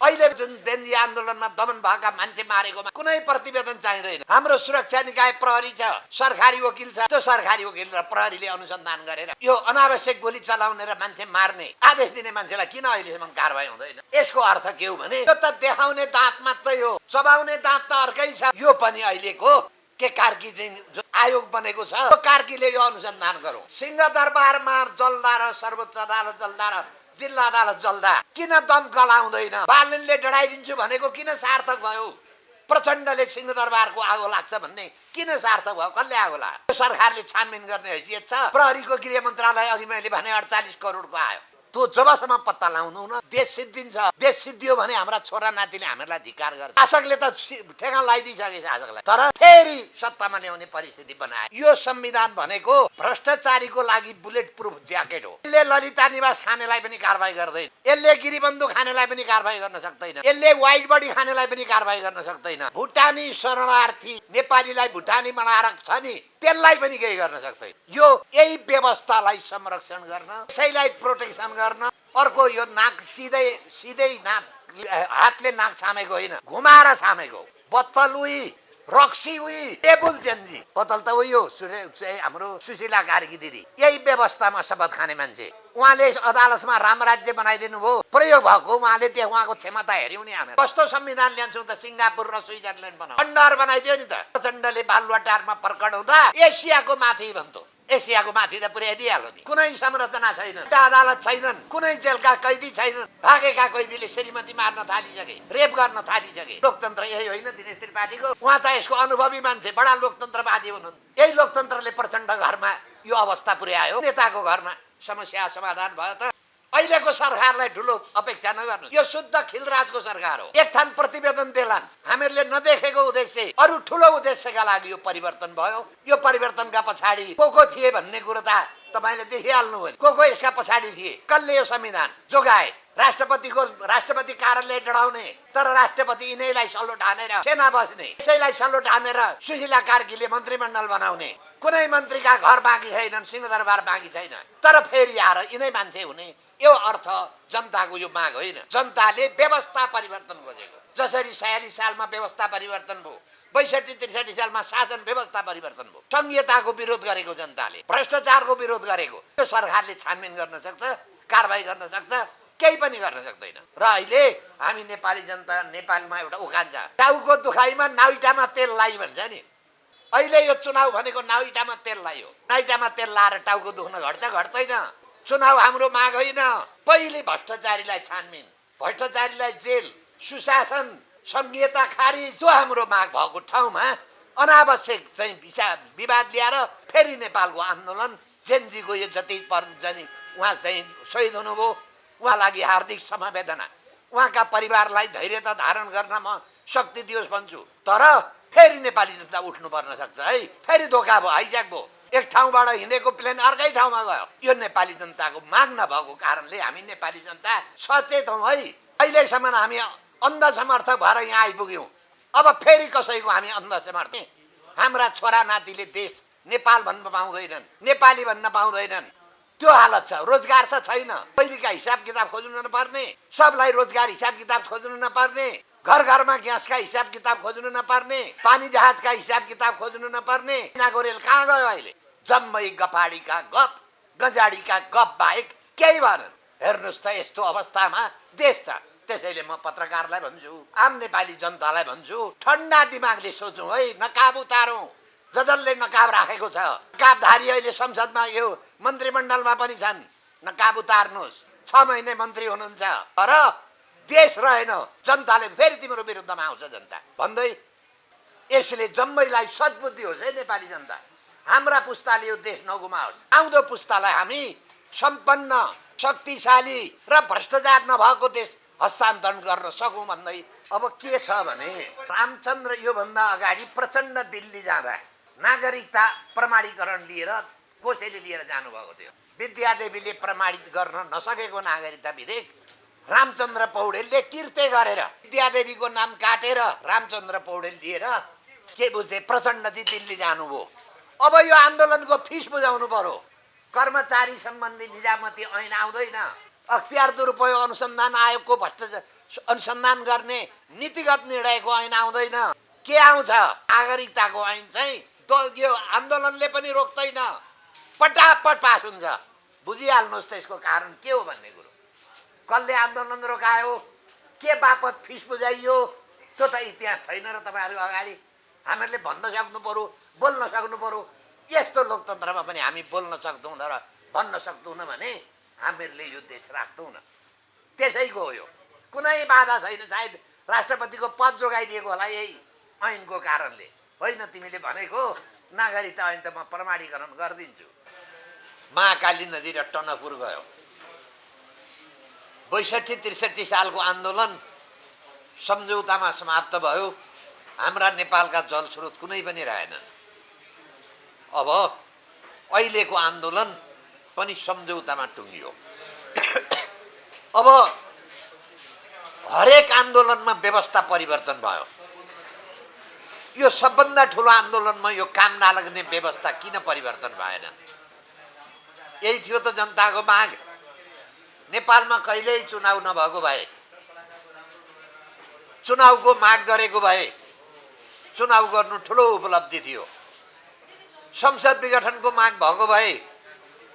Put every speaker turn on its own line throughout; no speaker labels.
अहिले जुन देन्जी आन्दोलनमा दमन भएका मान्छे मारेकोमा कुनै प्रतिवेदन चाहिँदैन। हाम्रो सुरक्षा निकाय प्रहरी छ, सरकारी वकिल छ, त्यो सरकारी वकिल र प्रहरीले अनुसन्धान गरेर यो अनावश्यक गोली चलाउने र मान्छे मार्ने आदेश दिने मान्छेलाई किन अहिलेसम्म कारबाही हुँदैन? यसको अर्थ के हो भने यो त देखाउने दाँत मात्रै हो, चबाउने दाँत त अर्कै छ। यो पनि अहिलेको के कार्की जो आयोग बनेको छ, त्यो कार्कीले यो अनुसन्धान गरौँ। सिंहदरबारमा जल्दा र सर्वोच्च अदालत जल्दा र जिल्ला अदालत जल्दा किन दमकल आउँदैन? बालनले डढाइदिन्छु भनेको किन सार्थक भयो? प्रचण्डले सिंहदरबारको आगो लाग्छ भन्ने किन सार्थक भयो? कसले आगो लाग्यो? सरकारले छानबिन गर्ने हैसियत छ। प्रहरीको गृह मन्त्रालय अघि मैले भने 48 करोडको आयो। त्यो जबसम्म पत्ता लाउनु न देश सिद्धिन्छ। देश सिद्धियो भने हाम्रा छोरा नातिले हामीलाई धिक्कार गर्छ। शासकले त ठेगान लगाइदिइसके शासकलाई, तर फेरि सत्तामा ल्याउने परिस्थिति बनाए। यो संविधान भनेको भ्रष्टाचारीको लागि बुलेट प्रुफ ज्याकेट हो। यसले ललिता निवास खानेलाई पनि कारबाही गर्दैन, यसले गिरीबन्धु खानेलाई पनि कारबाही गर्न सक्दैन, यसले व्हाइट बडी खानेलाई पनि कारबाही गर्न सक्दैन। भुटानी शरणार्थी नेपालीलाई भुटानी बनाएर छ नि, त्यसलाई पनि केही गर्न सक्दैन। यो यही व्यवस्थालाई संरक्षण गर्न, यसैलाई प्रोटेक्सन गर्न। अर्को यो नाक सिधै नाक हातले नाक छामेको होइन, घुमाएर छामेको। बत्तल उही, रक्सी उही, टेबुल चेन्जी। बत्तल त उही हो हाम्रो सुशीला कार्की दिदी। यही व्यवस्थामा शपथ खाने मान्छे। उहाँले अदालतमा रामराज्य बनाइदिनु भयो, प्रयोग भएको। उहाँले त्यो उहाँको क्षमता हेऱ्यौँ नि हामी। कस्तो संविधान ल्यान्छौँ त? सिङ्गापुर र स्विजरल्यान्ड बनाऊ। खण्डहर बनाइदियो नि त। प्रचण्डले बालुवाटारमा प्रकट हुँदा एसियाको माथि भन्थ्यो। एसियाको माथि त पुर्याइदिइहाल्यो नि। कुनै संरचना छैन, अदालत छैनन्, कुनै जेलका कैदी छैनन्। भागेका कैदीले श्रीमती मार्न थालिसके, रेप गर्न थालिसके। लोकतन्त्र यही होइन दिनेश त्रिपाठीको? उहाँ त यसको अनुभवी मान्छे, बडा लोकतन्त्रवादी हुनुहुन्छ। यही लोकतन्त्रले प्रचण्ड घरमा यो अवस्था पुर्यायो। नेताको घरमा समस्या समाधान भयो त? अहिलेको सरकारलाई ठुलो अपेक्षा नगर्नु। यो शुद्ध खिलराजको सरकार हो। एक थान प्रतिवेदन देलान्, हामीहरूले नदेखेको उद्देश्य, अरू ठुलो उद्देश्यका लागि यो परिवर्तन भयो। यो परिवर्तनका पछाडि को थिए भन्ने कुरो त तपाईँले देखिहाल्नु भयो। को यसका पछाडि थिए? कसले यो संविधान जोगाए? राष्ट्रपति कार्यालय डढाउने, तर राष्ट्रपति यिनैलाई सल्लोट हानेर सेना बस्ने, यसैलाई सल्लोट हानेर सुशीला कार्कीले मन्त्रीमण्डल बनाउने। कुनै मन्त्रीका घर बाँकी छैनन्, सिंहदरबार बाँकी छैन, तर फेरि आएर यिनै मान्छे हुने। यो अर्थ जनताको यो माग होइन। जनताले व्यवस्था परिवर्तन खोजेको। जसरी 46 सालमा व्यवस्था परिवर्तन भयो, 62-63 सालमा शासन व्यवस्था परिवर्तन भयो। संहिताको विरोध गरेको जनताले, भ्रष्टाचारको विरोध गरेको। यो सरकारले छानबिन गर्न सक्छ, कारबाही गर्न सक्छ, केही पनि गर्न सक्दैन। र अहिले हामी नेपाली जनता, नेपालमा एउटा उखान छ, टाउको दुखाइमा नाइटामा तेल लाई भन्छ नि। अहिले यो चुनाव भनेको नाइटामा तेल लायो। नाइटामा तेल लाएर टाउको दुख्न घट्छ? घट्दैन। चुनाव हाम्रो माग होइन। पहिले भ्रष्टाचारीलाई छानबिन, भ्रष्टाचारीलाई जेल, सुशासन, संहिता खारिज। जो हाम्रो माग भएको ठाउँमा अनावश्यक चाहिँ विवाद ल्याएर फेरि नेपालको आन्दोलन, जेनजीको यो जति उहाँ चाहिँ शहीद हुनुभयो, उहाँ लागि हार्दिक समवेदना। उहाँका परिवारलाई धैर्यता धारण गर्न म शक्ति दियोस् भन्छु। तर फेरि नेपाली जनता उठ्नु पर्न सक्छ है। फेरि धोका भयो, हाइज्याक भयो। एक ठाउँबाट हिँडेको प्लेन अर्कै ठाउँमा गयो। यो नेपाली जनताको माग नभएको कारणले हामी नेपाली जनता सचेत हौँ है। अहिलेसम्म हामी अन्ध समर्थक भएर यहाँ आइपुग्यौँ। अब फेरि कसैको हामी अन्ध समर्थक? हाम्रा छोरा नातिले देश नेपाल भन्न पाउँदैनन्, नेपाली भन्न पाउँदैनन्। त्यो हालत छ। रोजगार छ छैन। पहिलेका हिसाब किताब खोज्नु नपर्ने, सबलाई रोजगार हिसाब किताब खोज्नु नपर्ने, घर घरमा ग्यासका हिसाब किताब खोज्नु नपर्ने, पानी जहाजका हिसाब किताब खोज्नु नपर्ने। यिनीहरूको रेल कहाँ गयो? अहिले जम्मै गफाडीका गफ, गजाडीका गफ बाहेक केही भएन। हेर्नुहोस् त, यस्तो अवस्थामा देश छ। त्यसैले म पत्रकारलाई भन्छु, आम नेपाली जनतालाई भन्छु, ठन्डा दिमागले सोचौँ है, नकाब उतारौँ। जसले नकाब राखेको छ, नकाबधारी अहिले संसदमा यो मन्त्रीमण्डलमा पनि छन्, नकाब उतार्नुहोस्। 6 महिने मन्त्री हुनुहुन्छ, तर देश रहेन। जनताले फेरि तिम्रो विरुद्धमा आउँछ जनता भन्दै। यसले जम्मैलाई सद्बुद्धि होस् है नेपाली जनता। हाम्रा पुस्ताले यो देश नगुमाओस्। आउँदो पुस्तालाई हामी सम्पन्न, शक्तिशाली र भ्रष्टाचार नभएको देश हस्तान्तरण गर्न सकौँ भन्दै। अब के छ भने, रामचन्द्र योभन्दा अगाडि प्रचण्ड दिल्ली जाँदा नागरिकता प्रमाणीकरण लिएर कसैले लिएर जानुभएको थियो। विद्यादेवीले प्रमाणित गर्न नसकेको नागरिकता विधेयक रामचन्द्र पौडेलले किर्ते गरेर विद्यादेवीको नाम काटेर रामचन्द्र पौडेल लिएर के बुझे? प्रचण्डजी दिल्ली जानुभयो। अब यो आन्दोलनको फिस बुझाउनु पर्यो। कर्मचारी सम्बन्धी निजामती ऐन आउँदैन, अख्तियार दुरुपयोग अनुसन्धान आयोगको अनुसन्धान गर्ने नीतिगत निर्णयको ऐन आउँदैन। के आउँछ? नागरिकताको ऐन चाहिँ यो आन्दोलनले पनि रोक्दैन, पटापट पास हुन्छ। बुझिहाल्नुहोस् त्यसको कारण के हो भन्ने कुरो। कसले आन्दोलन रोकायो, के बापत फिस बुझाइयो, त्यो त इतिहास छैन र तपाईँहरू अगाडि हामीहरूले भन्न सक्नु पर्यो, बोल्न सक्नु पर्यो। यस्तो लोकतन्त्रमा पनि हामी बोल्न सक्दैनौँ र भन्न सक्दैनौँ भने हामीहरूले यो देश राख्दैनौँ। त्यसैको हो यो, कुनै बाधा छैन। सायद राष्ट्रपतिको पद जोगाइदिएको होला यही ऐनको कारणले। होइन तिमीले भनेको नागरिकता ऐन त म प्रमाणीकरण गरिदिन्छु। महाकाली नदी र टनकपुर गयो। 62-63 सालको आन्दोलन सम्झौतामा समाप्त भयो। हाम्रा नेपालका जलस्रोत कुनै पनि रहेन। अब अहिलेको आन्दोलन पनि सम्झौतामा टुङ्गियो। अब हरेक आन्दोलनमा व्यवस्था परिवर्तन भयो। यो सबभन्दा ठुलो आन्दोलनमा यो काम नलाग्ने व्यवस्था किन परिवर्तन भएन? यही थियो त जनताको माग। नेपालमा कहिल्यै चुनाव नभएको भए, चुनावको माग गरेको भए चुनाव गर्नु ठुलो उपलब्धि थियो। संसद विघटनको माग भएको भए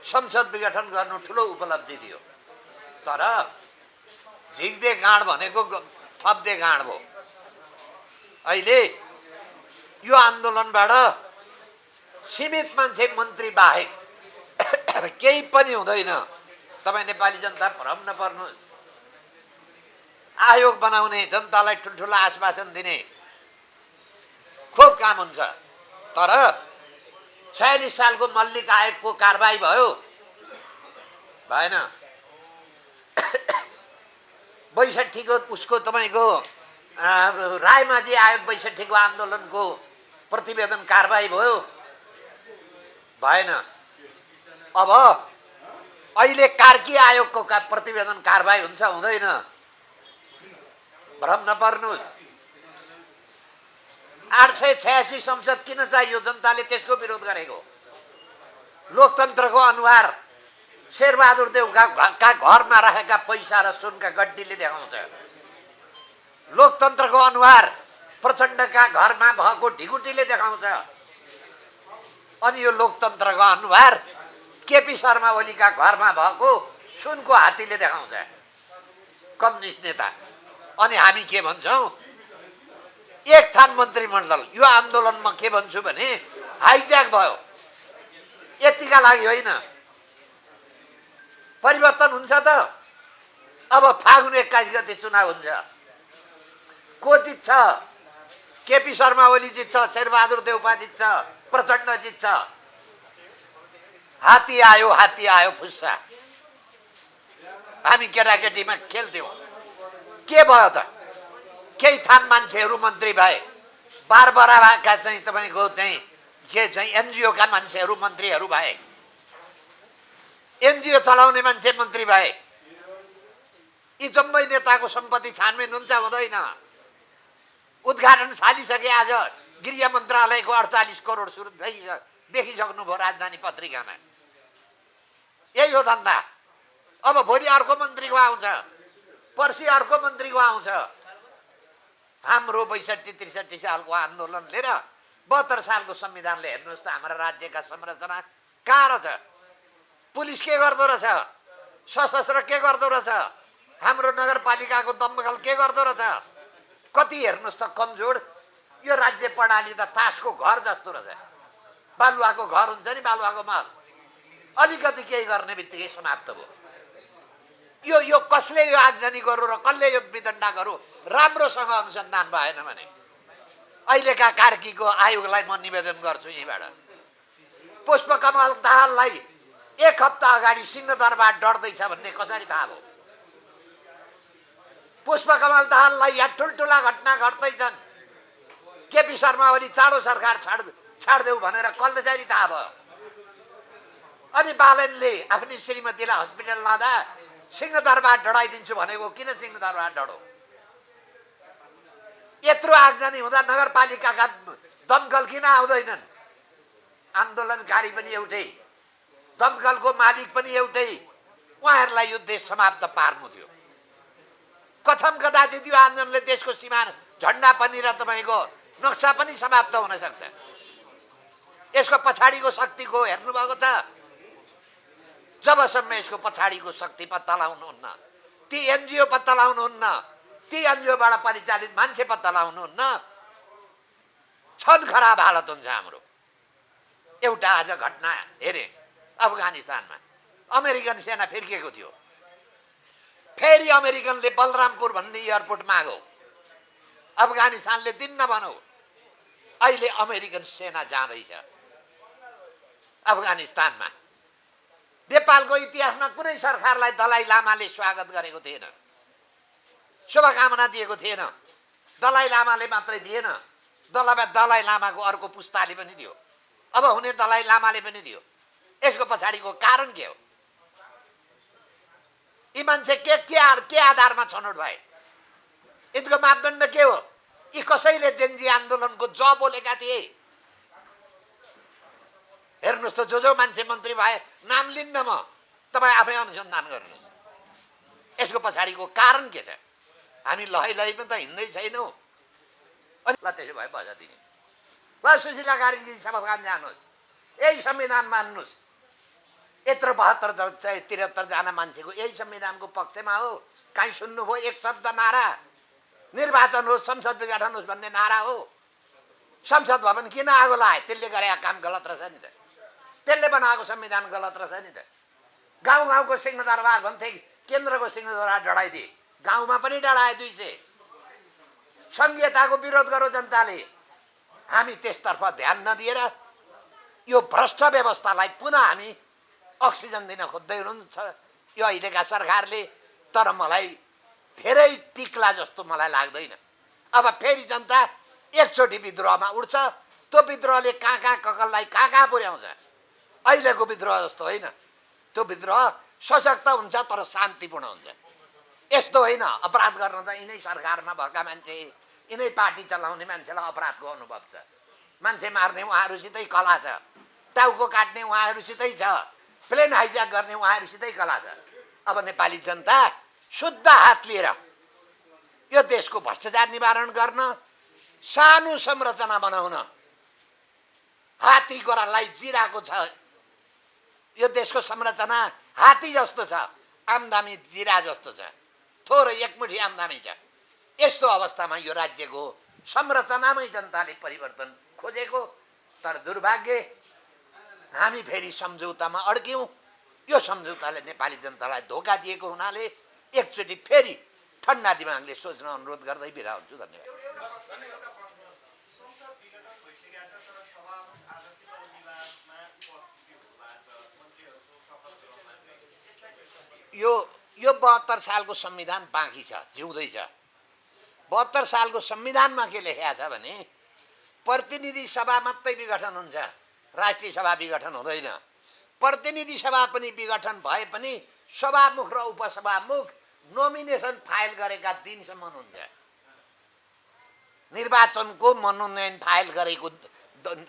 संसद विघटन गर्नु ठुलो उपलब्धि थियो। तर झिक्दे गाँड भनेको थप्दे गाँड भयो। अहिले यो आन्दोलनबाट सीमित मान्छे मन्त्री बाहेक केही पनि हुँदैन। तपाईँ नेपाली जनता भ्रम नपर्नुहोस्। आयोग बनाउने, जनतालाई ठुल्ठुला आश्वासन दिने खुब काम हुन्छ। तर 46 सालको मल्लिक आयोगको कारबाही भयो? भएन। 62 को उसको तपाईँको रायमाझी आयोग 62 को आन्दोलनको प्रतिवेदन कारबाही भयो? भएन। अब अहिले कार्की आयोगको प्रतिवेदन कारबाही हुन्छ हुँदैन? भ्रम नपर्नुहोस्। 886 संसद किन चाहियो? जनताले त्यसको विरोध गरेको। लोकतन्त्रको अनुहार शेरबहादुर देउका घरमा राखेका पैसा र सुनका गड्डीले देखाउँछ। लोकतन्त्रको अनुहार प्रचण्डका घरमा भएको ढिकुटीले देखाउँछ। अनि यो लोकतन्त्रको अनुहार केपी शर्मा ओलीका घरमा भएको सुनको हात्तीले देखाउँछ, कम्युनिस्ट नेता। अनि हामी के भन्छौँ? एक थान मन्त्रीमण्डल। यो आन्दोलनमा के भन्छु भने हाइज्याक भयो। यतिका लागि होइन, परिवर्तन हुन्छ त। अब फागुन 21 गते चुनाव हुन्छ। को जित्छ? केपी शर्मा ओली जित्छ, शेरबहादुर देउपा जित्छ, प्रचण्ड जित्छ। हात्ती आयो फुस्सा। हामी केटाकेटीमा खेल्थ्यौँ। के भयो त? केही थान मान्छेहरू मन्त्री भए। बारबराका चाहिँ तपाईँको चाहिँ के चाहिँ एनजिओका मान्छेहरू मन्त्रीहरू भए। एनजिओ चलाउने मान्छे मन्त्री भए। यी जम्मै नेताको सम्पत्ति छानबिन हुन्छ हुँदैन? उद्घाटन थालिसके। आज गृह मन्त्रालयको 48 करोड सुरु देखिसक्नुभयो राजधानी पत्रिकामा। यही हो धन्दा। अब भोलि अर्को मन्त्रीको आउँछ, पर्सि अर्को मन्त्रीको आउँछ। हाम्रो 62-63 सालको आन्दोलनले र 72 सालको संविधानले हेर्नुहोस् त हाम्रो राज्यका संरचना कहाँ रहेछ? पुलिस के गर्दो रहेछ? सशस्त्र के गर्दो रहेछ? हाम्रो नगरपालिकाको दमकल के गर्दो रहेछ? कति हेर्नुहोस् त कमजोर। यो राज्य प्रणाली त तासको घर जस्तो रहेछ। बालुवाको घर हुन्छ नि, बालुवाको महल। अलिकति केही गर्ने बित्तिकै समाप्त भयो। यो कसले यो आगजनी गरौँ र कसले यो विदण्डा गरौँ? राम्रोसँग अनुसन्धान भएन भने अहिलेका कार्कीको आयोगलाई म निवेदन गर्छु यहीँबाट। पुष्पकमल दाहाललाई 1 हप्ता अगाडि सिंहदरबार डढ्दैछ भन्ने कसरी थाहा भयो? पुष्पकमल दाहाललाई यहाँ ठुल्ठुला घटना घट्दैछन्, केपी शर्मा ओली चाँडो सरकार छाड्देऊ भनेर कसरी थाहा भयो? अनि बालनले आफ्नी श्रीमतीलाई हस्पिटल लाँदा सिंहदरबार डढाइदिन्छु भनेको किन सिंहदरबार डढो? यत्रो आगजनी हुँदा नगरपालिकाका दमकल किन आउँदैनन्? आन्दोलनकारी पनि एउटै, दमकलको मालिक पनि एउटै। उहाँहरूलाई यो देश समाप्त पार्नु थियो। कथम कदाचित यो आन्दोलनले देशको सीमा झन्डा पनि र तपाईँको नक्सा पनि समाप्त हुन सक्छ। यसको पछाडिको शक्ति को हेर्नुभएको छ? जबसम्म यसको पछाडिको शक्ति पत्ता लगाउनुहुन्न, ती एनजिओ पत्ता लगाउनुहुन्न, ती एनजिओबाट परिचालित मान्छे पत्ता लगाउनुहुन्न, छन् खराब हालत हुन्छ हाम्रो। एउटा आज घटना हेरे अफगानिस्तानमा अमेरिकन सेना फिर्किएको थियो, फेरि अमेरिकनले बलरामपुर भन्ने एयरपोर्ट माग्यो, अफगानिस्तानले दिन्न भनौ। अहिले अमेरिकन सेना जाँदैछ अफगानिस्तानमा। नेपालको इतिहासमा कुनै सरकारलाई दलाई लामाले स्वागत गरेको थिएन, शुभकामना दिएको थिएन। दलाई लामाले मात्रै दिएन, दलाई लामाको अर्को पुस्ताले पनि दियो, अब हुने दलाई लामाले पनि दियो। यसको पछाडिको कारण के हो? यी मान्छे के आधारमा छनौट भए? यिनको मापदण्ड के हो? यी कसैले जेन्जी आन्दोलनको ज बोलेका थिए? हेर्नुहोस् त, जो मान्छे मन्त्री भए नाम लिन्न म, तपाईँ आफै अनुसन्धान गर्नुहोस् यसको पछाडिको कारण के छ। हामी लहैमा त हिँड्दै छैनौँ। अनि ल त्यसो भए बजा दिने, ल सुशीला कार्कीजी सभागान जानुहोस्, यही संविधान मान्नुहोस्। यत्रो 72-73 जना मान्छेको यही संविधानको पक्षमा हो। काहीँ सुन्नुभयो एक शब्द नारा? निर्वाचन होस्, संसद विघटन होस् भन्ने नारा हो। संसद भवन किन आगो लाए? त्यसले गरेका काम गलत रहेछ नि त, त्यसले बनाएको संविधान गलत रहेछ नि त। गाउँ गाउँको सिंहदरबार भन्थे, केन्द्रको सिंहदरबार डढाइदिए, गाउँमा पनि डढाए 200। संघीयताको विरोध गरो जनताले। हामी त्यसतर्फ ध्यान नदिएर यो भ्रष्ट व्यवस्थालाई पुनः हामी अक्सिजन दिन खोज्दै हुनुहुन्छ यो अहिलेका सरकारले। तर मलाई धेरै टिक्ला जस्तो मलाई लाग्दैन। अब फेरि जनता एकचोटि विद्रोहमा उठ्छ, त्यो विद्रोहले कहाँ ककललाई कहाँ पुर्याउँछ। अहिलेको विद्रोह जस्तो होइन, त्यो विद्रोह सशक्त हुन्छ तर शान्तिपूर्ण हुन्छ। यस्तो होइन अपराध गर्न त यिनै सरकारमा भएका मान्छे, यिनै पार्टी चलाउने मान्छेलाई अपराधको अनुभव छ। मान्छे मार्ने उहाँहरूसितै कला छ, टाउको काट्ने उहाँहरूसितै छ, प्लेन हाइज्याक गर्ने उहाँहरूसितै कला छ। अब नेपाली जनता शुद्ध हात लिएर यो देशको भ्रष्टाचार निवारण गर्न, सानो संरचना बनाउन, हात्ती गोरालाई जिराको छ यो देशको संरचना। हात्ती जस्तो छ, आमदामी जिरा जस्तो छ, थोरै एकमुठी आमदामी छ। यस्तो अवस्थामा यो राज्यको संरचनामै जनताले परिवर्तन खोजेको। तर दुर्भाग्य हामी फेरि सम्झौतामा अड्क्यौँ। यो सम्झौताले नेपाली जनतालाई धोका दिएको हुनाले एकचोटि फेरि ठन्डा दिमागले सोच्न अनुरोध गर्दै बिदा हुन्छु। धन्यवाद। यो 72 सालको संविधान बाँकी छ, जिउँदैछ। 72 सालको संविधानमा के लेखेको छ भने प्रतिनिधि सभा मात्रै विघटन हुन्छ, राष्ट्रिय सभा विघटन हुँदैन। प्रतिनिधि सभा पनि विघटन भए पनि सभामुख र उपसभामुख नोमिनेसन फाइल गरेका दिनसम्म हुन्छ। निर्वाचनको मनोनयन फाइल गरेको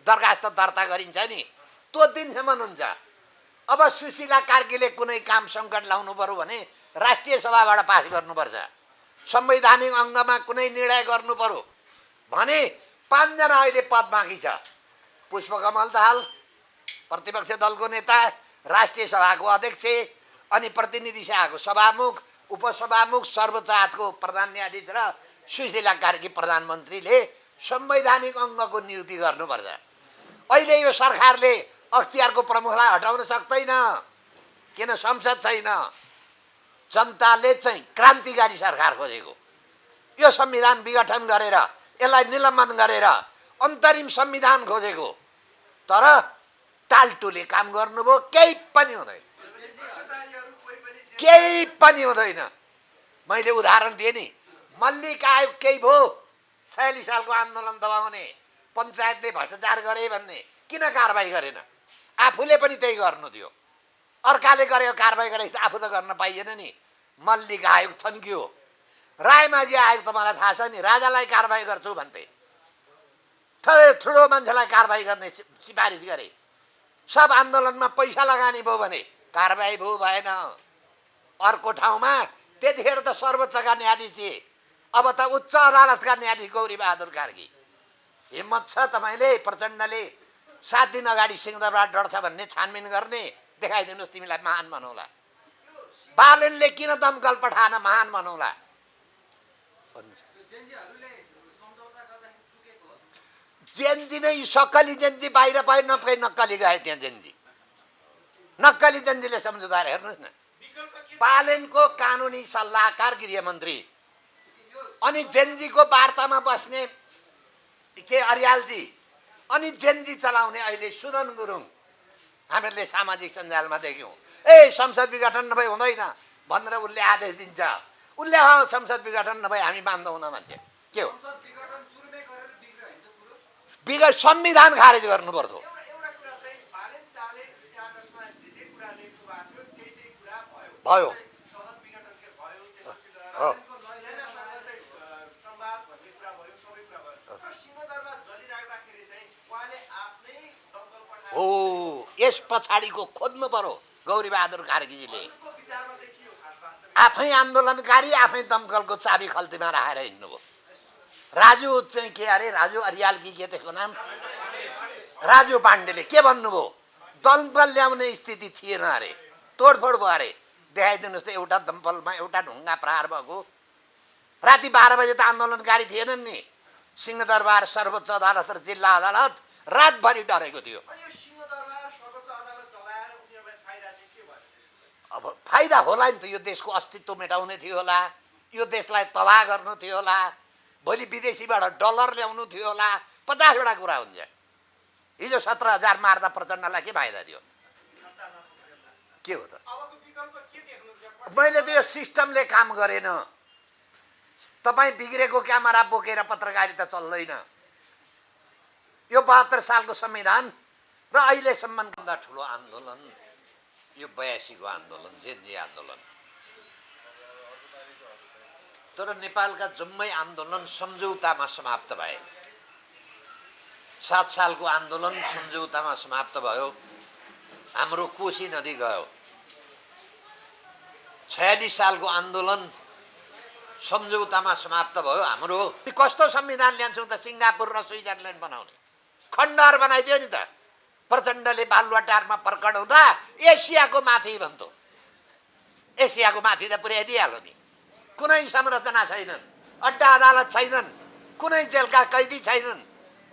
दरखास्त दर्ता गरिन्छ नि, त्यो दिनसम्म हुन्छ। अब सुशीला कार्कीले कुनै काम सङ्कट ल्याउनु पर्यो भने राष्ट्रिय सभाबाट पास गर्नुपर्छ। संवैधानिक अङ्गमा कुनै निर्णय गर्नु पर्यो भने 5 जना अहिले पद बाँकी छ। पुष्पकमल दाहाल प्रतिपक्ष दलको नेता, राष्ट्रिय सभाको अध्यक्ष, अनि प्रतिनिधि सभाको सभामुख, उपसभामुख, सर्वोच्च अदालतको प्रधान न्यायाधीश र सुशीला कार्की प्रधानमन्त्रीले संवैधानिक अङ्गको नियुक्ति गर्नुपर्छ। अहिले यो सरकारले अख्तियारको प्रमुखलाई हटाउन सक्दैन, किन? संसद छैन। जनताले चाहिँ क्रान्तिकारी सरकार खोजेको। यो संविधान विघटन गरेर, यसलाई निलम्बन गरेर अन्तरिम संविधान खोजेको। तर टालटुले काम गर्नुभयो, केही पनि हुँदैन, केही पनि हुँदैन। मैले उदाहरण दिएँ नि, मल्लिक आयोग केही भयो, 46 सालको आन्दोलन दबाउने, पञ्चायतले भ्रष्टाचार गरे भन्ने, किन कारबाही गरेन? आफूले पनि त्यही गर्नु थियो, अर्काले गरेको कारबाही गरे आफू त गर्न पाइएन नि। मल्लिक आयोग थन्कियो। रायमाझी आयोग त मलाई थाहा छ नि, राजालाई कारबाही गर्छु भन्थे, ठुलो मान्छेलाई कारबाही गर्ने सिफारिस गरे। सब आन्दोलनमा पैसा लगानी भयो भने कारबाही भयो, भएन। अर्को ठाउँमा त्यतिखेर त सर्वोच्चका न्यायाधीश थिए, अब त उच्च अदालतका न्यायाधीश गौरीबहादुर कार्की। हिम्मत छ तपाईँले, प्रचण्डले 7 दिन अगाडि सिंहदरबार डढ्छ भन्ने छानबिन गर्ने, देखाइदिनुहोस्, तिमीलाई महान बनाउला। बालनले किन दमकल पठाएन, महान बनाउला। जेनजी नै सक्कली जेनजी बाहिर पाए नपाए नक्कली गए त्यहाँ जेनजी, नक्कली जेनजीले सम्झौता। हेर्नुहोस् न, बालनको कानुनी सल्लाहकार गृहमन्त्री अनि जेनजीको वार्तामा बस्ने के अर्यालजी अनि जेनजी चलाउने अहिले सुदन गुरुङ, हामीहरूले सामाजिक सञ्जालमा देख्यौँ। संसद विघटन नभए हुँदैन भनेर उसले आदेश दिन्छ। उसले संसद विघटन नभए हामी मान्दैनौँ मान्छे। के हो संविधान खारेज गर्नु पर्छ। भयो हो, यस पछाडिको खोज्नु पर्यो। गौरीबहादुर कार्कीजीले आफै आन्दोलनकारी, आफै दमकलको चाबी खल्तीमा राखेर हिँड्नुभयो। राजु चाहिँ के अरे, राजु अर्याल कि के त्यसको नाम, राजु पाण्डेले के भन्नुभयो, दमकल ल्याउने स्थिति थिएन अरे, तोडफोड भयो अरे। देखाइदिनुहोस् त एउटा दमकलमा एउटा ढुङ्गा प्रहार भएको। राति 12 बजे त आन्दोलनकारी थिएनन् नि। सिंहदरबार, सर्वोच्च अदालत र जिल्ला अदालत रातभरि डरेको थियो। अब फाइदा होला नि त, यो देशको अस्तित्व मेटाउने थियो होला, यो देशलाई तबाह गर्नु थियो होला, भोलि विदेशीबाट डलर ल्याउनु थियो होला, 50वटा कुरा हुन्छ। हिजो 17,000 मार्दा प्रचण्डलाई के फाइदा थियो? के हो त? मैले त यो सिस्टमले काम गरेन। तपाईँ बिग्रेको क्यामेरा बोकेर पत्रकारिता चल्दैन। यो 72 सालको संविधान र अहिलेसम्म भन्दा ठुलो आन्दोलन यो 82 को आन्दोलन, जेनजी आन्दोलन। तर नेपालका जम्मै आन्दोलन सम्झौतामा समाप्त भए। 7 सालको आन्दोलन सम्झौतामा समाप्त भयो। हाम्रो कोशी नदी गयो। 46 सालको आन्दोलन सम्झौतामा समाप्त भयो हाम्रो। कस्तो संविधान ल्यान्छौँ त? सिङ्गापुर र स्विजरल्यान्ड बनाउने खण्डहर बनाइदियो नि त। प्रचण्डले बालुवाटारमा पर्कडाउँदा एसियाको माथि भन्थ्यो। एसियाको माथि त पुर्याइदिइहाल्यो नि। कुनै संरचना छैनन्, अड्डा अदालत छैनन्, कुनै जेलका कैदी छैनन्।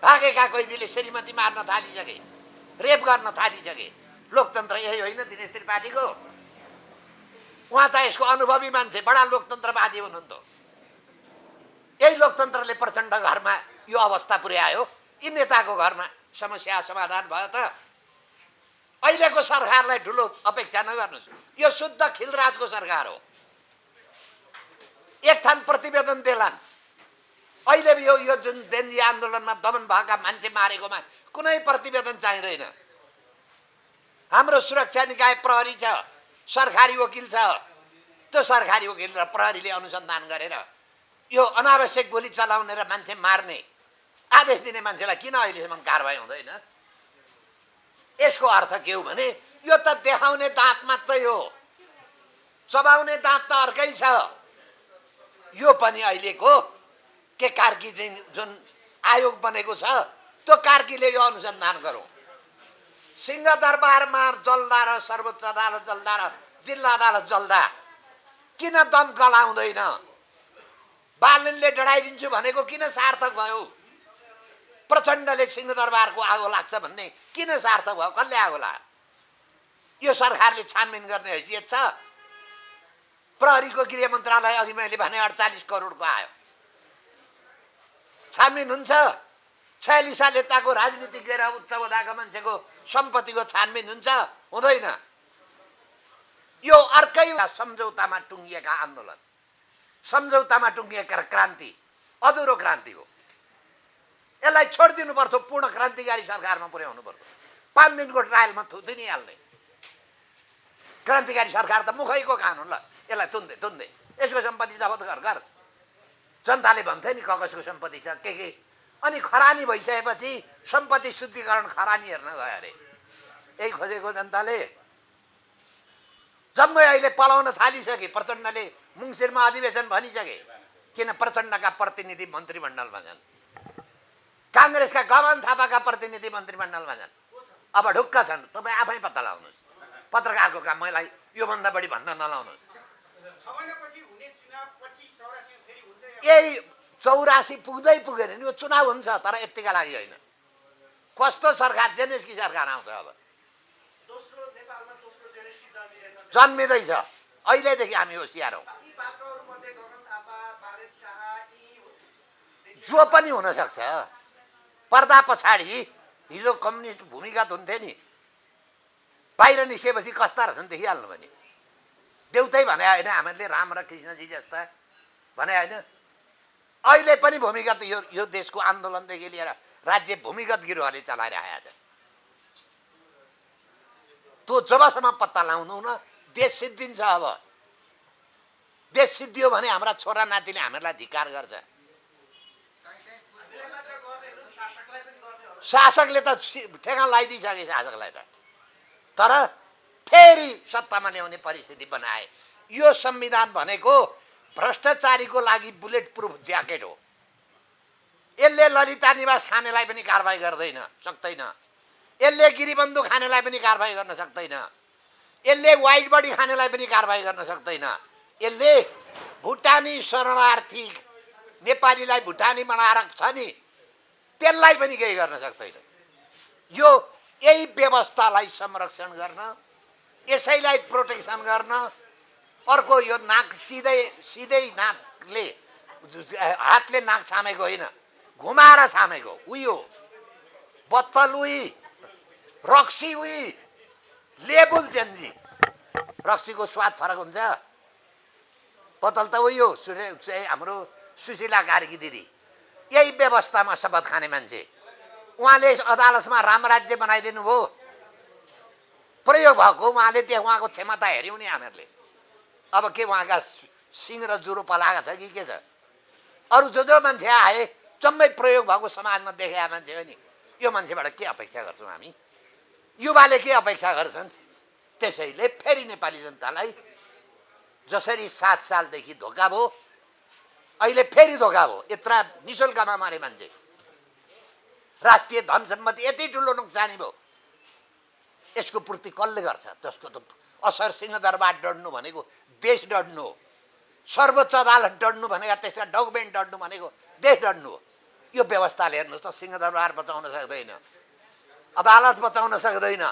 भागेका कैदीले श्रीमती मार्न थालिसके, रेप गर्न थालिसके। लोकतन्त्र यही होइन दिनेश त्रिपाठीको? उहाँ त यसको अनुभवी मान्छे, बडा लोकतन्त्रवादी हुनुहुन्थ्यो। यही लोकतन्त्रले प्रचण्ड घरमा यो अवस्था पुर्यायो। यी नेताको घरमा समस्या समाधान भयो त? अहिलेको सरकारलाई ठुलो अपेक्षा नगर्नुहोस्। यो शुद्ध खिलराजको सरकार हो। एक थान प्रतिवेदन देलान्। अहिले यो जुन जेनजी आन्दोलनमा दमन भएका मान्छे मारेकोमा कुनै प्रतिवेदन चाहिँदैन। हाम्रो सुरक्षा निकाय प्रहरी छ, सरकारी वकिल छ। त्यो सरकारी वकिल र प्रहरीले अनुसन्धान गरेर यो अनावश्यक गोली चलाउने र मान्छे मार्ने आदेश दिने मान्छेलाई किन अहिलेसम्म कारबाही हुँदैन? यसको अर्थ के हो भने यो त देखाउने दाँत मात्रै हो, चबाउने दाँत त अर्कै छ। यो पनि अहिलेको के कार्की जुन आयोग बनेको छ, त्यो कार्कीले यो अनुसन्धान गरौँ। सिंहदरबारमा जल्दा र सर्वोच्च अदालत जल्दा र जिल्ला अदालत जल्दा किन दमकल आउँदैन? बालनले डढाइदिन्छु भनेको किन सार्थक भयो? प्रचण्डले सिंहदरबारको आगो लाग्छ भन्ने किन सार्थक भयो? कसले आगो लाग्यो? यो सरकारले छानबिन गर्ने हैसियत छ? प्रहरीको गृह मन्त्रालय अघि मैले भने 48 करोडको आयो। छानबिन हुन्छ? 46 साल यताको राजनीतिक गरेर उच्च ओदाका मान्छेको सम्पत्तिको छानबिन हुन्छ? हुँदैन। यो अर्कै सम्झौतामा टुङ्गिएका आन्दोलन, सम्झौतामा टुङ्गिएका क्रान्ति अधुरो क्रान्ति हो। यसलाई छोडिदिनु पर्थ्यो, पूर्ण क्रान्तिकारी सरकारमा पुर्याउनु पर्थ्यो। 5 दिनको ट्रायलमा थुनिहाल्ने क्रान्तिकारी सरकार त मुखैको कानुन। ल यसलाई तुन्दै यसको सम्पत्ति जफत गर। जनताले भन्थे नि कसको सम्पत्ति छ के। अनि खरानी भइसकेपछि सम्पत्ति शुद्धिकरण खरानी हेर्न गयो अरे। यही खोजेको जनताले। जम्मै अहिले पलाउन थालिसके। प्रचण्डले मुङसिरमा अधिवेशन भनिसके किन प्रचण्डका प्रतिनिधि मन्त्रीमण्डलमा छन्, काङ्ग्रेसका गगन थापाका प्रतिनिधि मन्त्रीमण्डलमा छन्। अब ढुक्क छन्, तपाईँ आफै पत्ता लगाउनुहोस्। पत्रकारको काम मलाई योभन्दा बढी भन्न नलाउनुहोस्। यही 84 पुग्दै पुगेन नि, यो चुनाव हुन्छ तर यतिका लागि होइन। कस्तो सरकार, जेनेस्की सरकार आउँछ अब, जन्मिँदैछ। अहिलेदेखि हामी होसियार हौँ। जो पनि हुनसक्छ। पर्दा पछाडि हिजो कम्युनिस्ट भूमिगत हुन्थे नि, बाहिर निस्केपछि कस्ता रहेछन् देखिहाल्नु भने। देउतै भने होइन हामीहरूले राम र कृष्णजी जस्ता भने होइन। अहिले पनि भूमिगत यो देशको आन्दोलनदेखि लिएर राज्य भूमिगत गिरोहले चलाइरहेको छ। त्यो जबसम्म पत्ता लगाउनु न, देश सिद्धिन्छ। अब देश सिद्धियो भने हाम्रा छोरा नातिले हामीहरूलाई धिक्कार गर्छ। शासकले त ठेगान लगाइदिइसके शासकलाई त, तर फेरि सत्तामा ल्याउने परिस्थिति बनाए। यो संविधान भनेको भ्रष्टाचारीको लागि बुलेट प्रुफ ज्याकेट हो। यसले ललिता निवास खानेलाई पनि कारबाही गर्दैन सक्दैन, यसले गिरीबन्धु खानेलाई पनि कारबाही गर्न सक्दैन, यसले वाइट बडी खानेलाई पनि कारबाही गर्न सक्दैन, यसले भुटानी शरणार्थी नेपालीलाई भुटानी बनाएर छ नि त्यसलाई पनि केही गर्न सक्दैन। यो यही व्यवस्थालाई संरक्षण गर्न, यसैलाई प्रोटेक्सन गर्न। अर्को यो नाक सिधै नाकले हातले नाक छामेको होइन, घुमाएर छामेको उयो बत्तल उही रक्सी उही लेबुल चेन्जी। रक्सीको स्वाद फरक हुन्छ, बोतल त उही हो। हाम्रो सुशीला कार्की दिदी यही व्यवस्थामा शपथ खाने मान्छे, उहाँले अदालतमा रामराज्य बनाइदिनु भयो, प्रयोग भएको। उहाँले त्यहाँ उहाँको क्षमता हेऱ्यौँ नि हामीहरूले। अब के उहाँका सिङ र जुरो पलाएको छ कि के छ? अरू जो मान्छे आए जम्मै प्रयोग भएको समाजमा देखेका मान्छे हो नि। यो मान्छेबाट के अपेक्षा गर्छौँ हामी? युवाले के अपेक्षा गर्छन्? त्यसैले फेरि नेपाली जनतालाई जसरी 7 सालदेखि धोका भयो, अहिले फेरि धोका भयो। यत्रा निशुल्कमा मारे मान्छे, राष्ट्रिय धन सम्पत्ति यति ठुलो नोक्सानी भयो। यसको पूर्ति कसले गर्छ? त्यसको त असर सिंहदरबार डढ्नु भनेको देश डढ्नु हो, सर्वोच्च अदालत डढ्नु भनेको, त्यसका डकुमेन्ट डढ्नु भनेको देश डढ्नु हो। यो व्यवस्थाले हेर्नुहोस् त, सिंहदरबार बचाउन सक्दैन, अदालत बचाउन सक्दैन,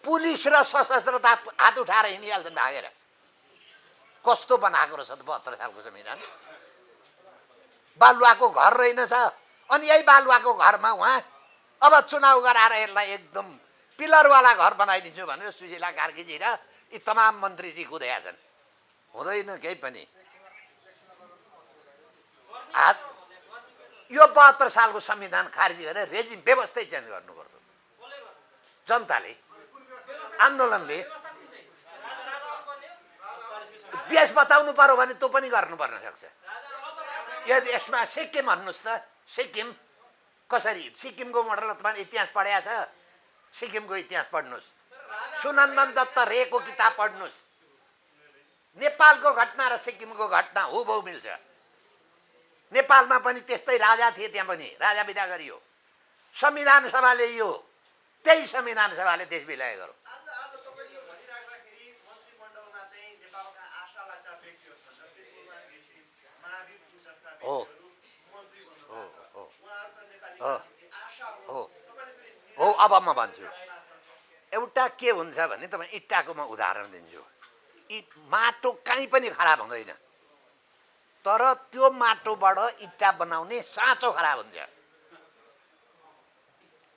पुलिस र सशस्त्रता हात उठाएर हिँडिहाल्छन् भागेर। कस्तो बनाएको रहेछ त 72 सालको संविधान। बालुवाको घर रहेनछ, अनि यही बालुवाको घरमा उहाँ अब चुनाव गराएर यसलाई एकदम पिलरवाला घर बनाइदिन्छु भनेर सुशीला कार्कीजी र यी तमाम मन्त्रीजी कुदेका छन्। हुँदैन केही पनि। यो 72 सालको संविधान खारिज गरेर रेजिम व्यवस्थै चेन्ज गर्नुपर्छ। जनताले, आन्दोलनले देश बचाउनु पर्यो भने त्यो पनि गर्नुपर्न सक्छ। यदि यसमा सिक्किम भन्नुहोस् त, सिक्किम कसरी? सिक्किमको मोडल तपाईँ इतिहास पढेको छ? सिक्किमको इतिहास पढ्नुहोस्, सुनन्दन दत्त रेको किताब पढ्नुहोस्। नेपालको घटना र सिक्किमको घटना हुबहु मिल्छ। नेपालमा पनि त्यस्तै राजा थिए, त्यहाँ पनि राजा विदा गरियो। संविधान सभाले यो त्यही संविधान सभाले देश विलय गर्यो। हो हो हो अब म भन्छु। एउटा के हुन्छ भने तपाईँ इट्टाको म उदाहरण दिन्छु। माटो कहीँ पनि खराब हुँदैन, तर त्यो माटोबाट इट्टा बनाउने साँचो खराब हुन्छ।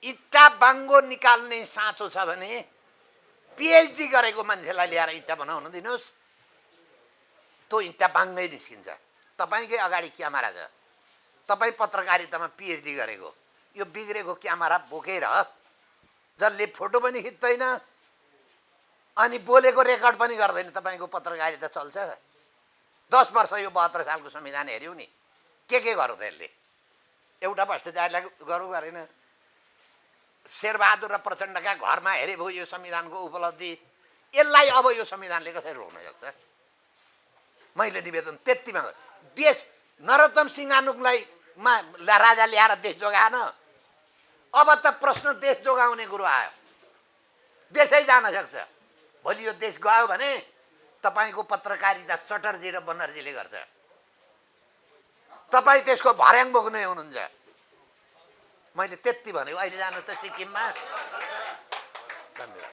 इट्टा बाङ्गो निकाल्ने साँचो छ भने पिएचडी गरेको मान्छेलाई ल्याएर इट्टा बनाउन दिनुहोस्, त्यो इट्टा बाङ्गै निस्किन्छ। तपाईँकै अगाडि क्यामेरा छ, तपाईँ पत्रकारितामा पिएचडी गरेको, यो बिग्रेको क्यामेरा बोकेर जसले फोटो पनि खिच्दैन अनि बोलेको रेकर्ड पनि गर्दैन, तपाईँको पत्रकारिता चल्छ? 10 वर्ष यो 72 सालको संविधान हेऱ्यौँ नि, के गर्यो त्यसले? एउटा भ्रष्टाचारीलाई गर्नु गरेन। शेरबहादुर र प्रचण्डका घरमा हेरे भयो यो संविधानको उपलब्धि। यसलाई अब यो संविधानले कसरी रोक्न सक्छ? मैले निवेदन त्यतिमा देश नरोत्तम सिंहानुकलाई राजा ल्याएर देश जोगाएन। अब त प्रश्न देश जोगाउने कुरो आयो। देशै जान सक्छ। भोलि यो देश गयो भने तपाईँको पत्रकारिता चटर्जी र बनर्जीले गर्छ। तपाईँ त्यसको भर्याङ बोक्ने हुनुहुन्छ। मैले त्यति भनेको। अहिले जानु त सिक्किममा। धन्यवाद।